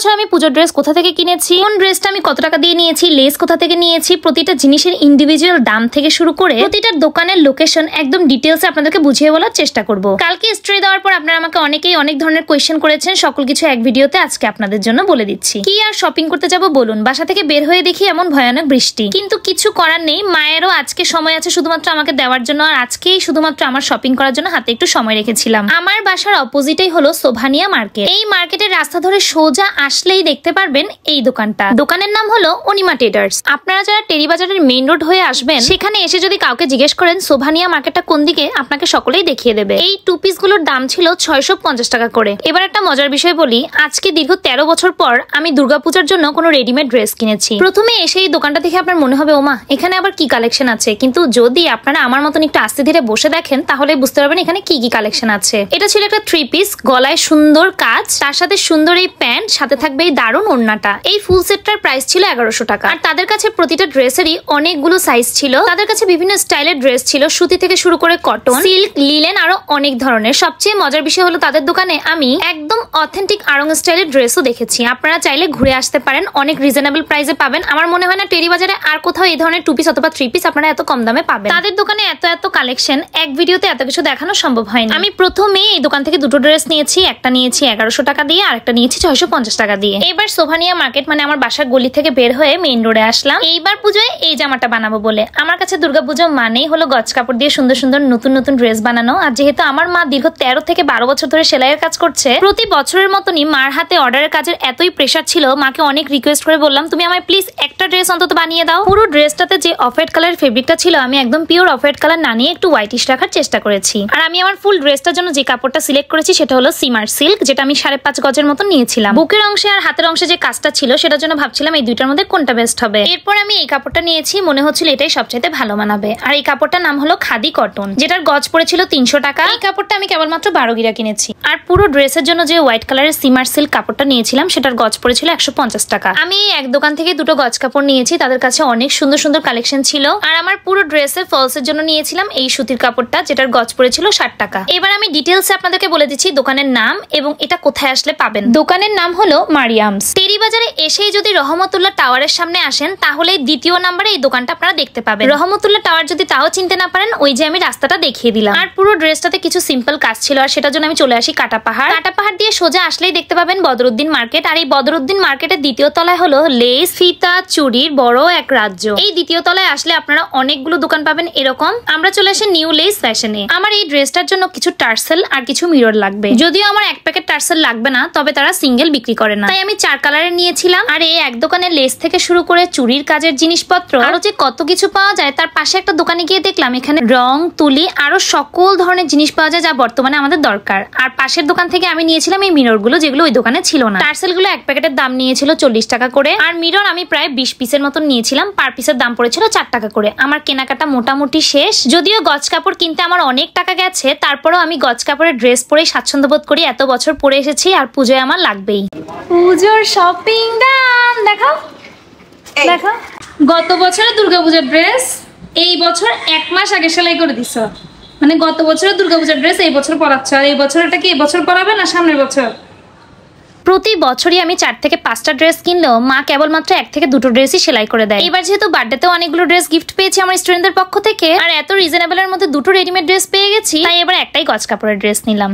বছর আমি পুজোর ড্রেস কোথা থেকে কিনেছি, কোন ড্রেসটা আমি কত টাকা দিয়ে নিয়েছি, লেস কোথা থেকে নিয়েছি, প্রতিটা জিনিসের ইন্ডিভিজুয়াল দাম থেকে শুরু করে প্রতিটা দোকানের লোকেশন একদম ডিটেইলসে আপনাদেরকে বুঝিয়ে বলার চেষ্টা করব। কালকে স্টোরি দেওয়ার পর আপনারা আমাকে অনেকেই অনেক ধরনের কোয়েশ্চেন করেছেন, সকল কিছু এক ভিডিওতে আজকে আপনাদের জন্য বলে দিচ্ছি। কি আর শপিং করতে যাব বলুন, বাসা থেকে বের হয়ে দেখি এমন ভয়ানক বৃষ্টি, কিন্তু কিছু করার নেই। মায়েরও আজকে সময় আছে শুধুমাত্র আমাকে দেওয়ার জন্য, আর আজকেই শুধুমাত্র আমার শপিং করার জন্য হাতে একটু সময় রেখেছিলাম। আমার বাসার অপোজিটেই হলো সোভানিয়া মার্কেট। এই মার্কেটের রাস্তা ধরে সোজা আসলেই দেখতে পারবেন এই দোকানটা। দোকানের নাম হলো অনিমা ট্রেডার্স। আপনারা যারা টেরি বাজারের মেইন রোড হয়ে আসবেন, সেখানে এসে যদি কাউকে জিজ্ঞেস করেন সোভানিয়া মার্কেটটা কোন দিকে, আপনাকে সকলেই দেখিয়ে দেবে। এই টু পিস গুলোর দাম ছিল 650 টাকা করে। এবার একটা মজার বিষয় বলি, আজকে দীর্ঘ 13 বছর পর আমি দুর্গাপূজার জন্য কোনো রেডিমেড ড্রেস কিনেছি। প্রথমে এসে এই দোকানটা দেখে আপনার মনে হবে ওমা এখানে আবার কি কালেকশন আছে, কিন্তু যদি আপনারা আমার মতন একটু আস্তে ধীরে বসে দেখেন তাহলে বুঝতে পারবেন এখানে কি কি কালেকশন আছে। এটা ছিল একটা 3 পিস, গলায় সুন্দর কাজ, তার সাথে সুন্দর এই প্যান্ট, সাথে থাকবে এই দারুণ ওড়নাটা। এই ফুল সেটটার প্রাইস ছিল 1100 টাকা। আর তাদের কাছে প্রতিটা ড্রেসেরই অনেকগুলো সাইজ ছিল। তাদের কাছে বিভিন্ন স্টাইলের ড্রেস ছিল, সুতি থেকে শুরু করে কটন, সিল্ক, লিলেন, আরো অনেক ধরনের। সবচেয়ে মজার বিষয় হলো তাদের দোকানে আমি একদম অথেন্টিক আড়ং স্টাইলের ড্রেসও দেখেছি। আপনারা চাইলে ঘুরে আসতে পারেন, অনেক রিজনেবল প্রাইসে পাবেন। আমার মনে হয় না টেরি বাজারে আর কোথাও এই ধরনের 2 পিস অথবা 3 পিস আপনারা এত কম দামে পাবেন। তাদের দোকানে এত কালেকশন, এক ভিডিওতে এত কিছু দেখানো সম্ভব হয়নি। আমি প্রথমে এই দোকান থেকে দুটো ড্রেস নিয়েছি, একটা নিয়েছি 1100 টাকা দিয়ে আর একটা নিয়েছি 650 টাকা দিয়ে। এবার সোভানিয়া মার্কেট মানে আমার বাসার গলি থেকে বের হয়ে মেইন রোডে আসলাম এইবার পুজোয় এই জামাটা বানাবো বলে। আমার কাছে দুর্গাপুজো মানেই হলো গজ কাপড় দিয়ে সুন্দর সুন্দর নতুন নতুন ড্রেস বানানো। আর যেহেতু আমার মা দীর্ঘ 13 থেকে 12 বছর ধরে সেলাইয়ের কাজ করছে, প্রতি বছরের মতনই মার হাতে অর্ডারের কাজের এতই প্রেসার ছিল, মাকে অনেক রিকোয়েস্ট করে বললাম তুমি আমায় প্লিজ একটা ড্রেস অন্তত বানিয়ে দাও। পুরো ড্রেসটাতে যে অফ হোয়াইট কালার ফেব্রিকটা ছিল আমি একদম পিওর অফ হোয়াইট কালার না নিয়ে একটু হোয়াইটিশ রাখার চেষ্টা করেছি। আর আমি আমার ফুল ড্রেসটার জন্য যে কাপড়টা সিলেক্ট করেছি সেটা হলো সিমার সিল্ক, যেটা আমি 5.5 গজের মতো নিয়েছিলাম। বুকের অংশে আর হাতের অংশে যে কাজটা ছিল সেটার জন্য ভাবছিলাম এই দুইটার মধ্যে কোনটা বেস্ট হবে। এরপর আমি এই কাপড়টা নিয়েছি, মনে হচ্ছিল এটাই সবচাইতে ভালো মানাবে। আর এই কাপড়টার নাম হলো খাদি কটন, যেটার গজ পড়েছিল 300 টাকা। এই কাপড়টা আমি কেবলমাত্র 12 গিরা কিনেছি। আর পুরো ড্রেসের জন্য যে হোয়াইট কালারের সিমার সিল্ক কাপড়টা নিয়েছিলাম সেটার গজ পড়েছিল 150 টাকা। আমি এক দোকান থেকে দুটো গজ কাপড় নিয়েছি, তাদের কাছে অনেক সুন্দর সুন্দর কালেকশন ছিল। আর আমার পুরো ড্রেসের ফলসের জন্য নিয়েছিলাম এই সুতির কাপড়টা, যেটার গজ পড়েছিল 60 টাকা। এবার আমি ডিটেইলসে আপনাদেরকে বলে দিচ্ছি দোকানের নাম এবং এটা কোথায় আসলে পাবেন। দোকানের নাম হলো মারিয়ামস। টেরি বাজারে এসেই যদি রহমতুল্লাহ টাওয়ারের সামনে আসেন তাহলে দ্বিতীয় নম্বরে এই দোকানটা আপনারা দেখতে পাবেন। রহমতুল্লাহ টাওয়ার যদি তাও চিনতে না পারেন, ওই যে আমি রাস্তাটা দেখিয়ে দিলাম। আর পুরো ড্রেসটাতে কিছু সিম্পল কাজ ছিল, আর সেটার জন্য আমি চলে আসি কাটা পাহাড়। কাটা পাহাড় দিয়ে সোজা আসলেই দেখতে পাবেন বদরুদ্দিন মার্কেট। আর এই বদরুদ্দিন মার্কেটের দ্বিতীয় তলায় হলো লেস, ফিতা, চুড়ির বড় এক রাজ্য। এই দ্বিতীয় তলায় আসলে আপনারা অনেকগুলো দোকান পাবেন এরকম। আমরা চলে আসি নিউ লেস ফ্যাশনে। আমার এই ড্রেসটার জন্য কিছু টার্সেল আর কিছু মিরর লাগবে। যদিও আমার এক প্যাকেট টার্সেল লাগবে না, তবে তারা সিঙ্গেল বিক্রি করে না, তাই আমি 4 কালারের নিয়েছিলাম। আর এই এক দোকানে লেস থেকে শুরু করে চুড়ির কাজের জিনিসপত্র আরো যে কত কিছু পাওয়া যায়, তার পাশে একটা দোকানে গিয়ে দেখলাম এখানে রং, তুলি আরো সকল ধরনের জিনিস পাওয়া যায় যা বর্তমানে আমাদের দরকার। আর পাশের দোকান থেকে আমি নিয়েছিলাম এই মিরর গুলো, যেগুলো ওই দোকানে ছিল না। টার্সেল গুলো এক প্যাকেটের দাম নিয়েছিল 40 টাকা করে। আর মিরর আমি প্রায় 20 পিসের মতন নিয়েছিলাম, পার পিসের দাম পড়েছিল 4 টাকা করে। আমার কেনাকাটা মোটামুটি শেষ। যদিও গজ কাপড় কিনতে আমার অনেক টাকা গেছে, তারপরেও আমি গজ কাপড়ের ড্রেস পরে স্বাচ্ছন্দ্য বোধ করি। এত বছর পরে এসেছি আর পুজোয় আমার লাগবেই। পুজোর শপিং দাম দেখাও দেখো। গত বছরের দুর্গাপূজার ড্রেস এই বছর 1 মাস আগে সেলাই করে দিছ, মানে গত বছরের দুর্গাপূজার ড্রেস এই বছর পরাচ্ছ। আর এই বছরটা কি এই বছর পরাবে না সামনের বছর? প্রতি বছরই আমি 4 থেকে 5টা ড্রেস কিনলেও মা কেবলমাত্র 1 থেকে 2টো ড্রেসই সেলাই করে দেয়। এবার যেহেতু বার্থডেতেও অনেকগুলো ড্রেস গিফট পেয়েছি আমার স্টুডেন্টদের পক্ষ থেকে, আর এত রিজনেবলের মধ্যে 2টো রেডিমেড ড্রেস পেয়ে গেছি, তাই এবার একটাই গজ কাপড়ের ড্রেস নিলাম।